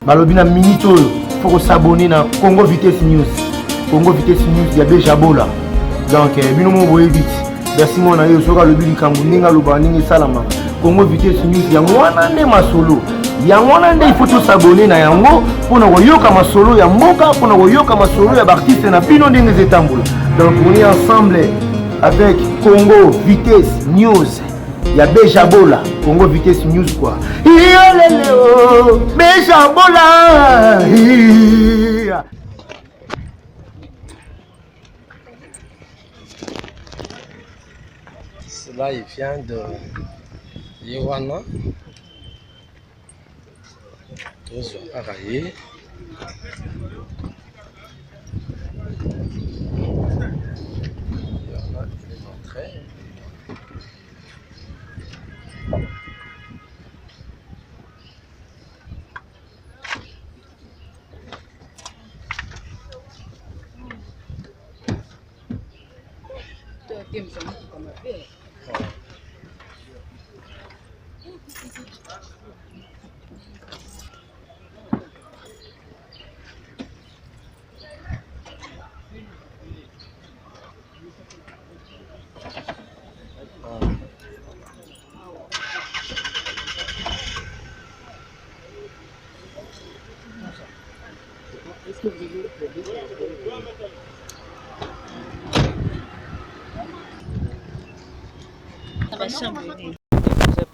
Balobina minito, il faut s'abonner à Congo Vitesse News. Congo Vitesse News, il y a déjà Bola. Donc, bino mo boye vite. Merci mon ayo soka le bili kangu ninga lobaningi salama. Congo Vitesse News ya mwana nde masolo. Ya mwana nde il faut s'abonner na yango pona koyoka masolo ya mboka, pona koyoka masolo ya artiste na bino ndenge zetambola. Donc on est ensemble avec Congo Vitesse News. Il y a Bejabola, Congo Vitesse News quoi. Bejabola. Cela il vient de Yowana. Tous arraillés. Yowana, il est entré.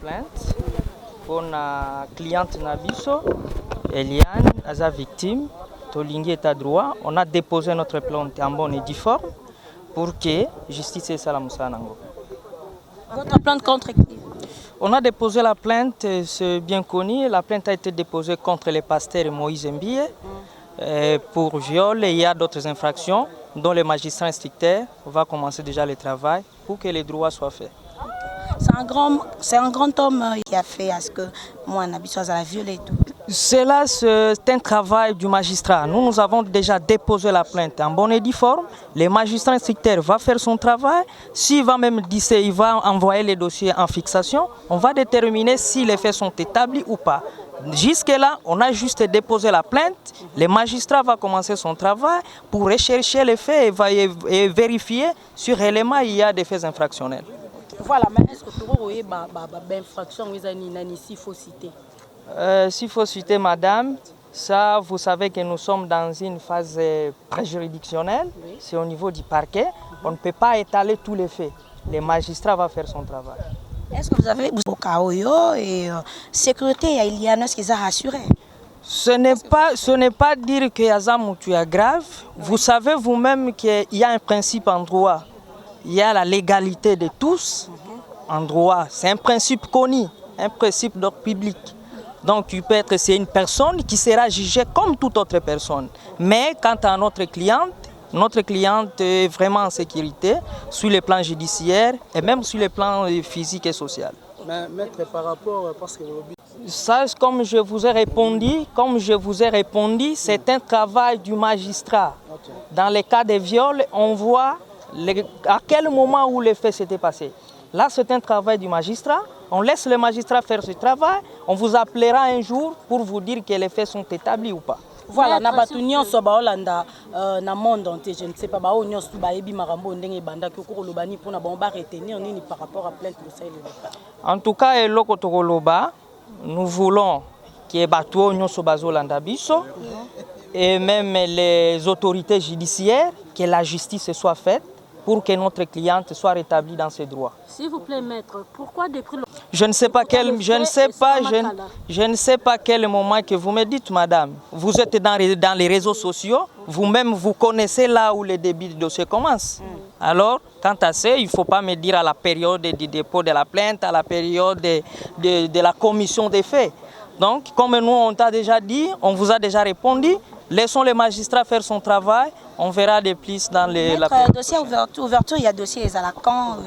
Plainte pour la cliente Nabiso, Eliane, sa victime, Tolingi est à droit. On a déposé notre plainte en bonne et due forme pour que justice et Salamoussanango. Votre plainte contre qui? On a déposé la plainte, c'est bien connu. La plainte a été déposée contre le pasteur Moïse Mbie pour viol et il y a d'autres infractions dont le magistrat instructeur va commencer déjà le travail pour que les droits soient faits. C'est un grand homme qui a fait à ce que moi, Nabiso, a violé et tout. C'est un travail du magistrat. Nous avons déjà déposé la plainte en bonne et due forme. Le magistrat instructeur va faire son travail. S'il va même dire, il va envoyer les dossiers en fixation, on va déterminer si les faits sont établis ou pas. Jusque-là, on a juste déposé la plainte. Le magistrat va commencer son travail pour rechercher les faits et vérifier sur l'élément il y a des faits infractionnels. Voilà, mais est-ce que tu vois une infraction s'il faut citer? S'il faut citer, madame, ça, vous savez que nous sommes dans une phase préjuridictionnelle. Oui. C'est au niveau du parquet. On ne peut pas étaler tous les faits. Le magistrat va faire son travail. Est-ce que vous avez au Kaoyo et sécurité, il y a ce qu'ils ont rassuré? Ce n'est pas dire que Yazamoutu est grave. Vous savez vous-même qu'il y a un principe en droit. Il y a la légalité de tous en droit. C'est un principe connu, un principe d'ordre public. Donc, c'est une personne qui sera jugée comme toute autre personne. Mais quant à notre cliente est vraiment en sécurité sur le plan judiciaire et même sur le plan physique et social. Mais maître, par rapport, parce que ça, comme je vous ai répondu, c'est un travail du magistrat. Okay. Dans les cas de viol, on voit à quel moment où les faits s'étaient passés. Là, c'est un travail du magistrat. On laisse le magistrat faire ce travail. On vous appellera un jour pour vous dire que les faits sont établis ou pas. Voilà, na batunion so baolanda na monde entier, je ne sais pas baonyo su baebi marambo ndenge banda ko kolobani pour na bomba retenir nini par rapport à plainte de ça. En tout cas, eloko tokoloba, nous voulons que batuo nyoso bazolanda biso et même les autorités judiciaires, que la justice soit faite pour que notre cliente soit rétablie dans ses droits. S'il vous plaît, maître, pourquoi depuis le... Je ne sais pas quel moment que vous me dites, madame. Vous êtes dans les réseaux sociaux, vous-même vous connaissez là où le débit du dossier commence. Alors, quant à ça, il ne faut pas me dire à la période du dépôt de la plainte, à la période de la commission des faits. Donc, comme nous on t'a déjà dit, on vous a déjà répondu, laissons le magistrat faire son travail, on verra des plus dans les... dossier ouverture, il y a dossier à la camp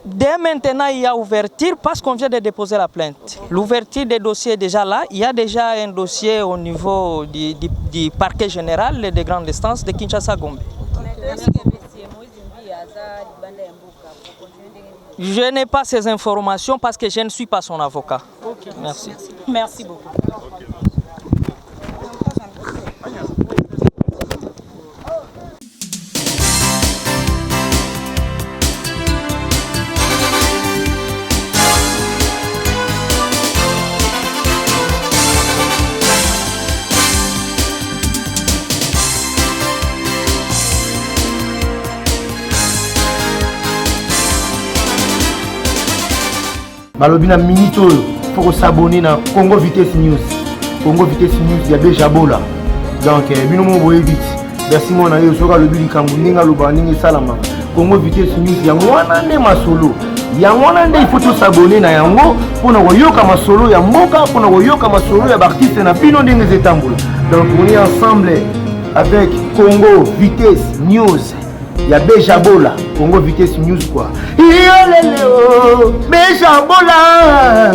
Dès maintenant, il y a ouverture parce qu'on vient de déposer la plainte. L'ouverture des dossiers est déjà là. Il y a déjà un dossier au niveau du parquet général de grande instance de Kinshasa-Gombe. Je n'ai pas ces informations parce que je ne suis pas son avocat. Okay. Merci. Merci beaucoup. Okay. balobi na minute oyo faut s'abonner na Congo Vitesse News. Congo Vitesse News ya Bejabola. Donc bino mo boye vite. Merci mon ayo soka lobi likambo ninga loba ninga salama. Congo Vitesse News ya mwana nde masolo. Ya mwana nde il faut s'abonner na yango pona koyoka masolo ya mboka, pona koyoka masolo ya artiste na bino ndenge zetambola. Donc on est ensemble avec Congo Vitesse News. Ya Bejabola, Congo Vitesse News quoi. Bejabola.